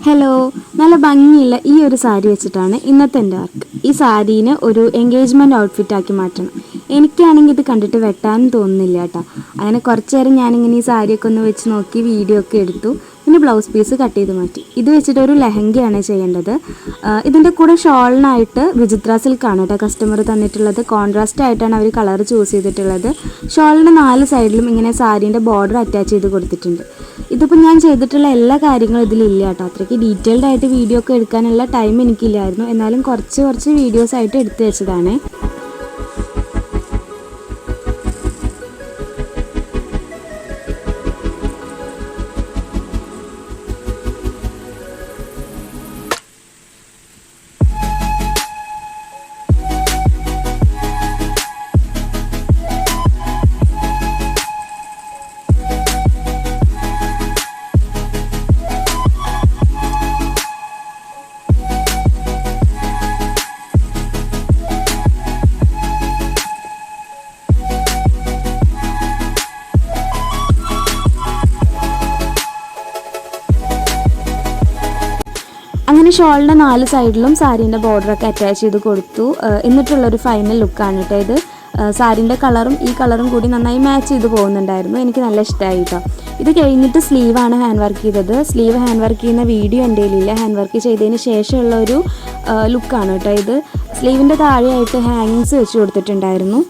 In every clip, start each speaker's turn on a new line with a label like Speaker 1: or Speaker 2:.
Speaker 1: Hello, നല്ല ഭംഗിയുള്ള ഈ ഒരു സാരി വെച്ചിട്ടാണ് ഇന്നത്തെ എൻ്റെ വർക്ക്. ഈ സാരീനെ ഒരു എൻഗേജ്മെൻറ്റ് ഔട്ട്ഫിറ്റാക്കി മാറ്റണം. എനിക്കാണെങ്കിൽ ഇത് കണ്ടിട്ട് വെട്ടാനും തോന്നുന്നില്ല കേട്ടോ. അങ്ങനെ കുറച്ച് നേരം ഞാനിങ്ങനെ ഈ സാരിയൊക്കെ ഒന്ന് വെച്ച് നോക്കി വീഡിയോ ഒക്കെ എടുത്തു. പിന്നെ ബ്ലൗസ് പീസ് കട്ട് ചെയ്ത് മാറ്റി. ഇത് വെച്ചിട്ട് ഒരു ലെഹങ്കയാണ് ചെയ്യേണ്ടത്. ഇതിൻ്റെ കൂടെ ഷോളിനായിട്ട് വിചിത്ര സിൽക്കാണ് കേട്ടോ കസ്റ്റമർ തന്നിട്ടുള്ളത്. കോൺട്രാസ്റ്റ് ആയിട്ടാണ് അവർ കളർ ചൂസ് ചെയ്തിട്ടുള്ളത്. ഷോളിൻ്റെ 4 സൈഡിലും ഇങ്ങനെ സാരീൻ്റെ ബോർഡർ അറ്റാച്ച് ചെയ്ത് കൊടുത്തിട്ടുണ്ട്. ഇതിപ്പോൾ ഞാൻ ചെയ്തിട്ടുള്ള എല്ലാ കാര്യങ്ങളും ഇതിലില്ല കേട്ടോ. അത്രയ്ക്ക് ഡീറ്റെയിൽഡ് ആയിട്ട് വീഡിയോ ഒക്കെ എടുക്കാനുള്ള ടൈം എനിക്കില്ലായിരുന്നു. എന്നാലും കുറച്ച് വീഡിയോസ് ആയിട്ട് എടുത്തു വെച്ചതാണ്. അങ്ങനെ ഷോളിൻ്റെ 4 സൈഡിലും സാരീൻ്റെ ബോർഡറൊക്കെ അറ്റാച്ച് ചെയ്ത് കൊടുത്തു. എന്നിട്ടുള്ളൊരു ഫൈനൽ ലുക്കാണ് കേട്ടോ ഇത്. സാരീൻ്റെ കളറും ഈ കളറും കൂടി നന്നായി മാച്ച് ചെയ്ത് പോകുന്നുണ്ടായിരുന്നു. എനിക്ക് നല്ല ഇഷ്ടമായി കേട്ടോ. ഇത് കഴിഞ്ഞിട്ട് സ്ലീവാണ് ഹാൻഡ് വർക്ക് ചെയ്തത്. സ്ലീവ് ഹാൻഡ് വർക്ക് ചെയ്യുന്ന വീഡിയോ എൻ്റെ കയ്യിലില്ല. ഹാൻഡ് വർക്ക് ചെയ്തതിന് ശേഷമുള്ള ഒരു ലുക്കാണ് കേട്ടോ ഇത്. സ്ലീവിൻ്റെ താഴെയായിട്ട് ഹാങ്ങിങ്സ് വെച്ച് കൊടുത്തിട്ടുണ്ടായിരുന്നു.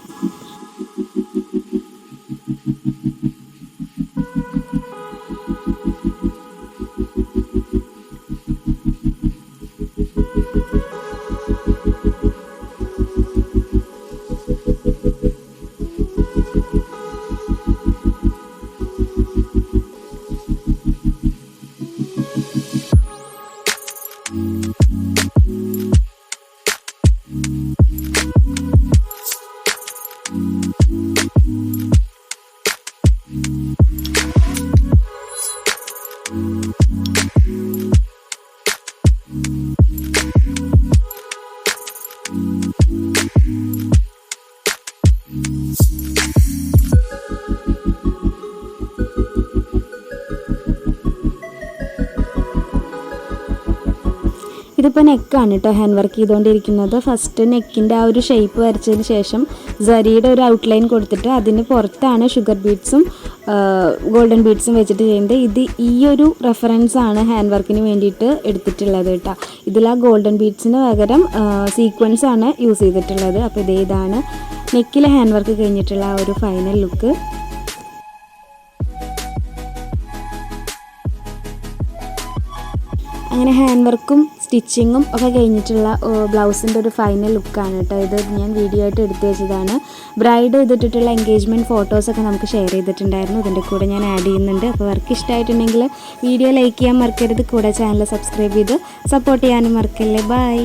Speaker 1: ഇതിപ്പോൾ നെക്കാണ് കേട്ടോ ഹാൻഡ് വർക്ക് ചെയ്തുകൊണ്ടിരിക്കുന്നത്. ഫസ്റ്റ് നെക്കിൻ്റെ ആ ഒരു ഷേപ്പ് വരച്ചതിന് ശേഷം സരിയുടെ ഒരു ഔട്ട്ലൈൻ കൊടുത്തിട്ട് അതിന് പുറത്താണ് ഷുഗർ ബീഡ്സും ഗോൾഡൻ ബീഡ്സും വെച്ചിട്ട് ചെയ്യുന്നത്. ഇത് ഈ ഒരു റെഫറൻസാണ് ഹാൻഡ് വർക്കിന് വേണ്ടിയിട്ട് എടുത്തിട്ടുള്ളത് കേട്ടോ. ഇതിൽ ആ ഗോൾഡൻ ബീഡ്സിന് പകരം സീക്വൻസ് ആണ് യൂസ് ചെയ്തിട്ടുള്ളത്. അപ്പോൾ ഇതാണ് നെക്കിലെ ഹാൻഡ് വർക്ക് കഴിഞ്ഞിട്ടുള്ള ആ ഒരു ഫൈനൽ ലുക്ക്. അങ്ങനെ ഹാൻഡ് വർക്കും സ്റ്റിച്ചിങ്ങും ഒക്കെ കഴിഞ്ഞിട്ടുള്ള ബ്ലൗസിൻ്റെ ഒരു ഫൈനൽ ലുക്കാണ് കേട്ടോ ഇത്. ഞാൻ വീഡിയോ ആയിട്ട് എടുത്തു വെച്ചതാണ്. ബ്രൈഡ് ചെയ്തിട്ടുള്ള എൻഗേജ്മെൻറ്റ് ഫോട്ടോസൊക്കെ നമുക്ക് ഷെയർ ചെയ്തിട്ടുണ്ടായിരുന്നു. ഇതിൻ്റെ കൂടെ ഞാൻ ആഡ് ചെയ്യുന്നുണ്ട്. അപ്പോൾ വർക്ക് ഇഷ്ടമായിട്ടുണ്ടെങ്കിൽ വീഡിയോ ലൈക്ക് ചെയ്യാൻ മറക്കരുത്. കൂടെ ചാനൽ സബ്സ്ക്രൈബ് ചെയ്ത് സപ്പോർട്ട് ചെയ്യാനും മറക്കല്ലേ. ബൈ.